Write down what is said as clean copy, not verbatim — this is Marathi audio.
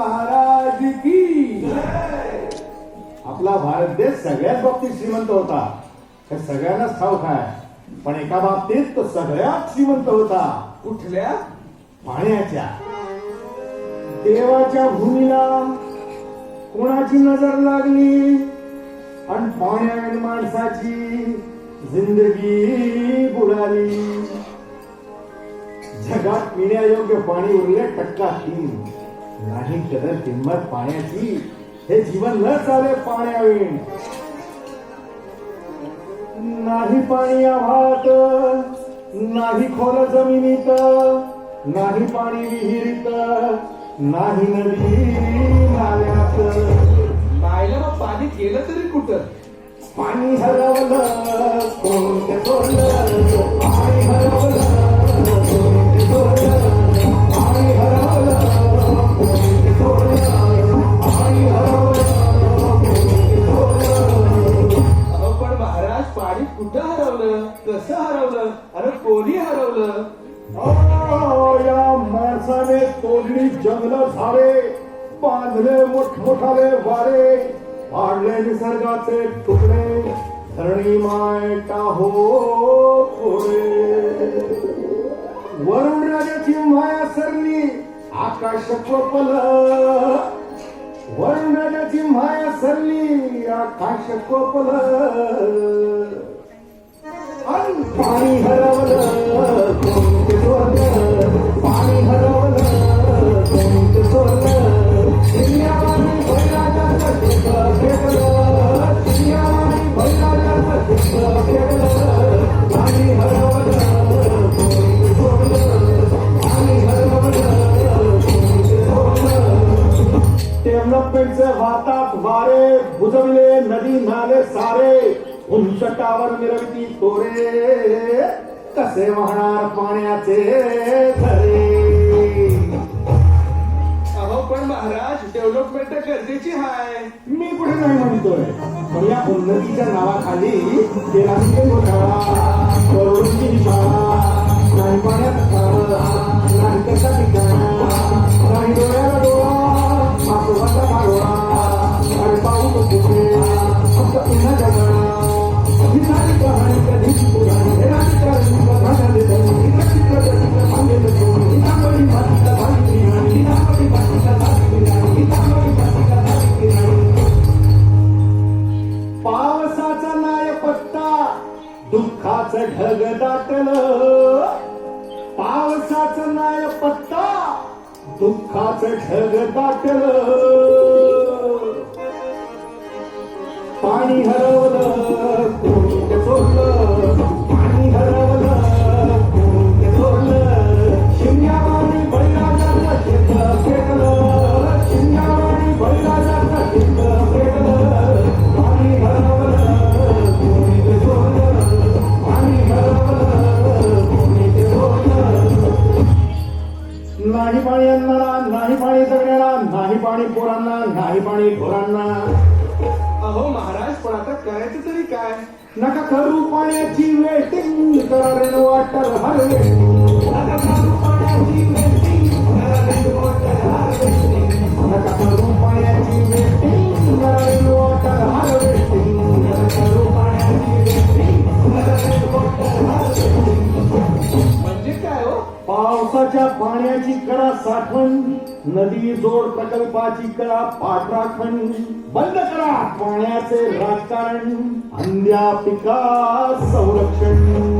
महाराज की. आपला भारत देश सगळ्याच बाबतीत श्रीमंत होता, हे सगळ्यांनाच ठाऊक आहे. पण एका बाबतीत तो सगळ्यात श्रीमंत होता. कुठल्या? पाण्याच्या. देवाच्या भूमीला कोणाची नजर लागली आणि पाण्याने माणसाची जिंदगी बुडाली. जगात पिण्यायोग्य पाणी उरले टक्का 3. नाही कदर किंमत पाण्याची, हे जीवन न चाले पाण्याविण. नाही पाणी आभाळात, नाही खोल जमिनीत, नाही पाणी विहिरीत, नाही नदी नाल्यात. नाहीला मग पाणी गेलं तरी कुठं? पाणी हरवलं कोण ते सोडलं, पाणी हरवलं कोण ते सोडलं, पाणी हरवलं कोण ते सोडलं, पाणी हरवलं कोण ते सोडलं. अहो पण महाराज पाणी कुठं हरवलं, कसं हरवलं, अरे कोणी हरवलं? या माणसाने तोडली जंगल झाडे, बांधले मोठमोठाले वारे, पाडले निसर्गाचे तुकडे, धरणी माय टाहो पुढे. वरुण राजाची माया सरली आकाश कोपल, वरुण राजाची माया सरली आकाश कोपल. आणि पाणी हरवलं कोण ते सोडलं, पाणी हरवलं कोण ते सोडलं. दुनियावानी बैलाचं चित्र फेकलं, दुनियावानी बैलाचं चित्र फेकलं. पाणी हरवलं कोण ते सोडलं, पाणी हरवलं कोण ते सोडलं. डेव्हलपमेंटचे वाहतात वारे, बुजवले नदी नाले सारे, उंच टावर मिरवती तोरे, कसे वाहणार पाण्याचे झरे. अहो पण महाराज डेव्हलपमेंट गरजेची आहे. मी कुठे नाही म्हणतोय, पण या उन्नतीच्या नावाखाली केला घोटाळा, करोडोंची निशाळा, नाही पाण्यात नाही कशा ठिकाणा, नाही डोळ्याला डोळा, मागोवाचा मागोळा, आणि पाऊस कुठे फक्त पुन्हा जगणा. हिताची कहाणी कधीची पुराणी, हेराची कहाणी बघायला देतो, हिताची प्रगतीचं सांगेल कोण, हितावरी मातीचा भागी नाही, हितावरी मातीचा भागी नाही, हितावरी मातीचा भागी नाही. पावसाचा नाय पत्ता, दुःखाचं ढग दाटलं, पावसाचं नाय पत्ता, दुःखाचं ढग दाटलं. पाणी हरवलं कोणी ते सोडलं, पाणी हरवलं कोणी ते सोडलं. शिमग्यावानी बैलाचं चित्र फेकलं, शिमग्यावानी बैलाचं चित्र फेकलं. पाणी हरवलं कोणी ते सोडलं, पाणी हरवलं कोणी ते सोडलं. नाही पाणी अन्नाला, नाही पाणी जगण्याला, नाही पाणी पोरांना, नाही पाणी ढोरांना. अहो महाराज पण आता करायचं तरी काय? नका करू पाण्याची वेटिंग, करा रेन वॉटर हार्वेस्टिंग. नका करू पाण्याची वेटिंग, करा रेन वॉटर हार्वेस्टिंग. नका करू पाण्याची वेटिंग, करा रेन वॉटर हार्वेस्टिंग. नका करू पाण्याची वेटिंग, करा रेन वॉटर हार्वेस्टिंग. म्हणजे काय हो? पावसाच्या पाण्याची करा साठवण, नदी जोड प्रकल्पाची करा पाठराखण. बंद करा पाण्याचे राजकारण, अंध्या पिका संरक्षण.